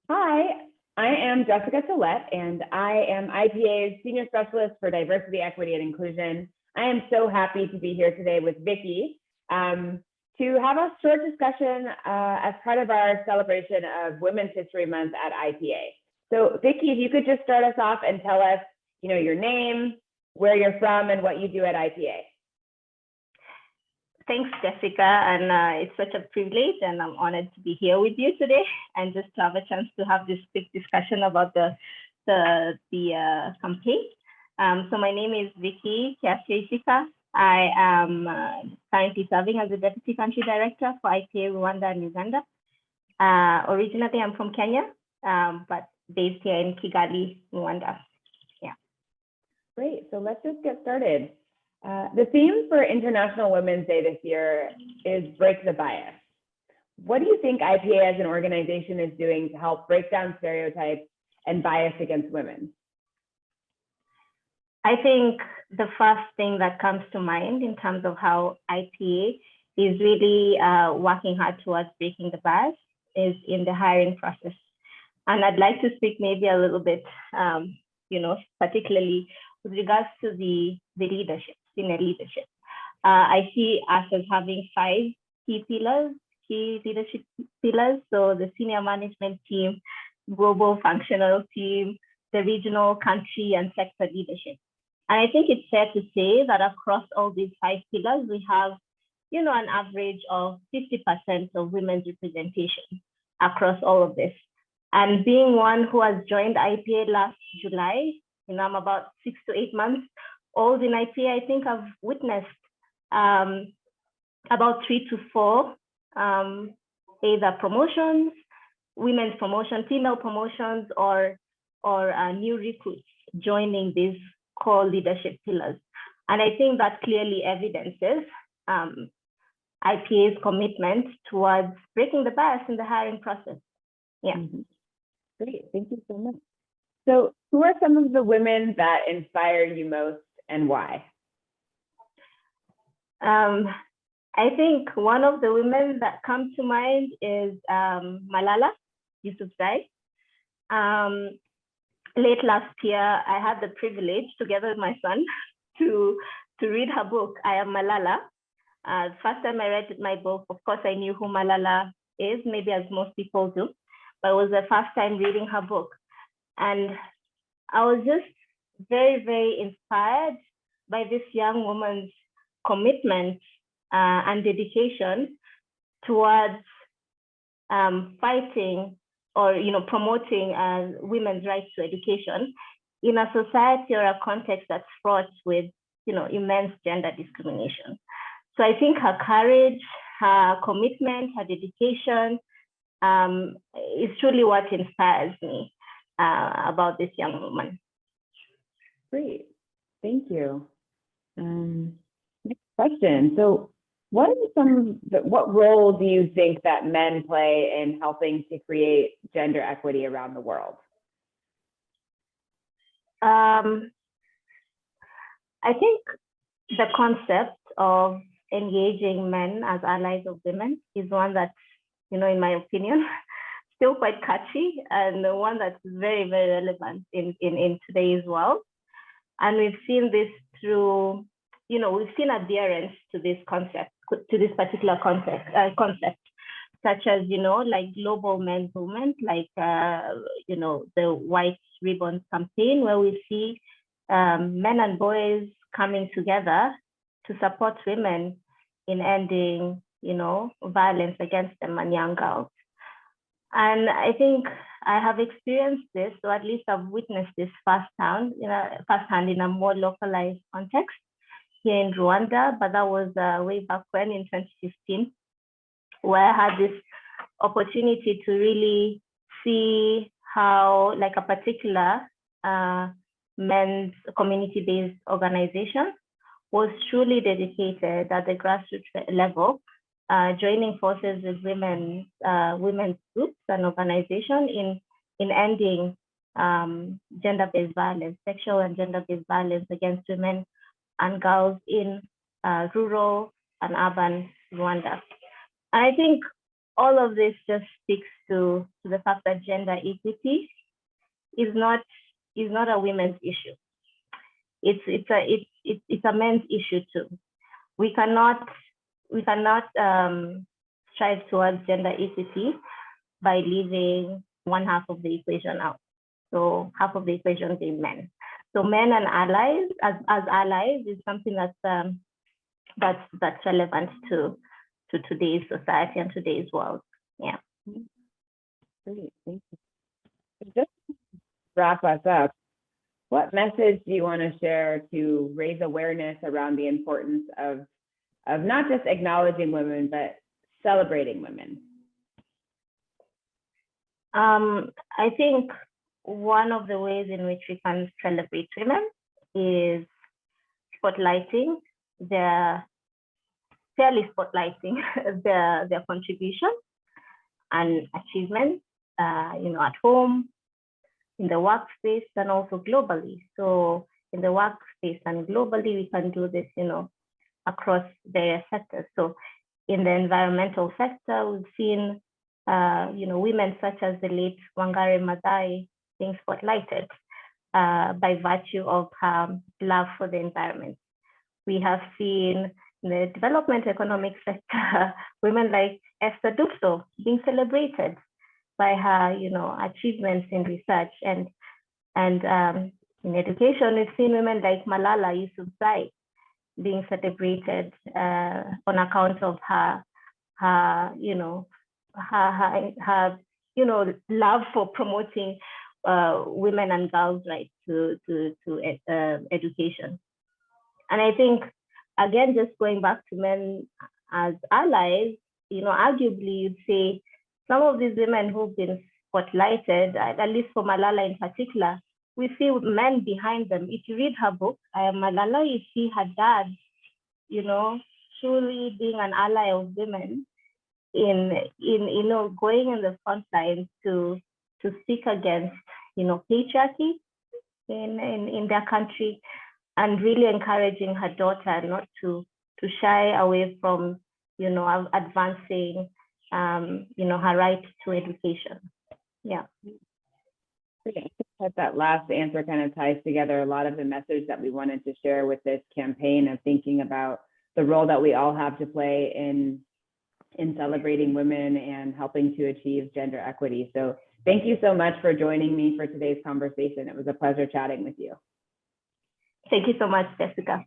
Hi, I am Jessica Tollette, and I am IPA's Senior Specialist for Diversity, Equity, and Inclusion. I am so happy to be here today with Vicki to have a short discussion as part of our celebration of Women's History Month at IPA. So, Vicki, if you could just start us off and tell us, your name, where you're from, and what you do at IPA. Thanks, Jessica, and it's such a privilege, and I'm honored to be here with you today, and just to have a chance to have this quick discussion about the campaign. So my name is Vicki Isika. I am currently serving as the Deputy Country Director for IPA Rwanda and Uganda. Originally, I'm from Kenya, but based here in Kigali, Rwanda. Yeah. Great. So let's just get started. The theme for International Women's Day this year is Break the Bias. What do you think IPA as an organization is doing to help break down stereotypes and bias against women? I think the first thing that comes to mind in terms of how IPA is really working hard towards breaking the bias is in the hiring process. And I'd like to speak maybe a little bit, particularly with regards to the leadership. Senior leadership. I see us as having 5 key leadership pillars. So the senior management team, global functional team, the regional, country, and sector leadership. And I think it's fair to say that across all these 5 pillars, we have, an average of 50% of women's representation across all of this. And being one who has joined IPA last July, I'm about 6 to 8 months old in IPA, I think I've witnessed about 3 to 4 either promotions, women's promotion, female promotions, or new recruits joining these core leadership pillars. And I think that clearly evidences IPA's commitment towards breaking the bias in the hiring process. Yeah. Mm-hmm. Great, thank you so much. So who are some of the women that inspire you most and why? I think one of the women that come to mind is Malala Yousafzai. Late last year, I had the privilege, together with my son, to read her book, I Am Malala. First time I read my book, of course, I knew who Malala is, maybe as most people do, but it was the first time reading her book. And I was just very, very inspired by this young woman's commitment and dedication towards fighting or promoting women's rights to education in a society or a context that's fraught with immense gender discrimination. So I think her courage, her commitment, her dedication is truly what inspires me about this young woman. Great, thank you. Next question. So what role do you think that men play in helping to create gender equity around the world? I think the concept of engaging men as allies of women is one that, in my opinion, still quite catchy and one that's very, very relevant in today's world. And we've seen this through, we've seen adherence to this concept, to this particular concept, such as, like global men's movement, like, the White Ribbon campaign, where we see men and boys coming together to support women in ending, violence against them and young girls. And I think I have experienced this, or at least I've witnessed this firsthand in a more localized context here in Rwanda, but that was way back when in 2015, where I had this opportunity to really see how like a particular men's community-based organization was truly dedicated at the grassroots level, joining forces with women's groups and organizations in ending gender-based violence, sexual and gender-based violence against women and girls in rural and urban Rwanda. And I think all of this just speaks to the fact that gender equity is not a women's issue. It's a men's issue too. We cannot strive towards gender equity by leaving one half of the equation out. So half of the equation being men. So men and allies as allies is something that's relevant to today's society and today's world. Yeah. Great, thank you. Just to wrap us up, what message do you want to share to raise awareness around the importance of not just acknowledging women, but celebrating women? I think one of the ways in which we can celebrate women is spotlighting their contribution and achievements, at home, in the workspace, and also globally. So in the workspace and globally, we can do this, across various sectors. So in the environmental sector, we've seen, women such as the late Wangari Maathai being spotlighted by virtue of her love for the environment. We have seen in the development economic sector, women like Esther Duflo being celebrated by her, achievements in research, and in education, we've seen women like Malala Yousafzai being celebrated on account of her love for promoting women and girls' rights to education. And I think, again, just going back to men as allies, arguably you'd say some of these women who've been spotlighted, at least for Malala in particular, we see men behind them. If you read her book, Malala, you see her dad, truly being an ally of women in going in the front lines to speak against, patriarchy in their country, and really encouraging her daughter not to shy away from, advancing, her right to education. Yeah. I think that last answer kind of ties together a lot of the message that we wanted to share with this campaign of thinking about the role that we all have to play in celebrating women and helping to achieve gender equity. So thank you so much for joining me for today's conversation. It was a pleasure chatting with you. Thank you so much, Jessica.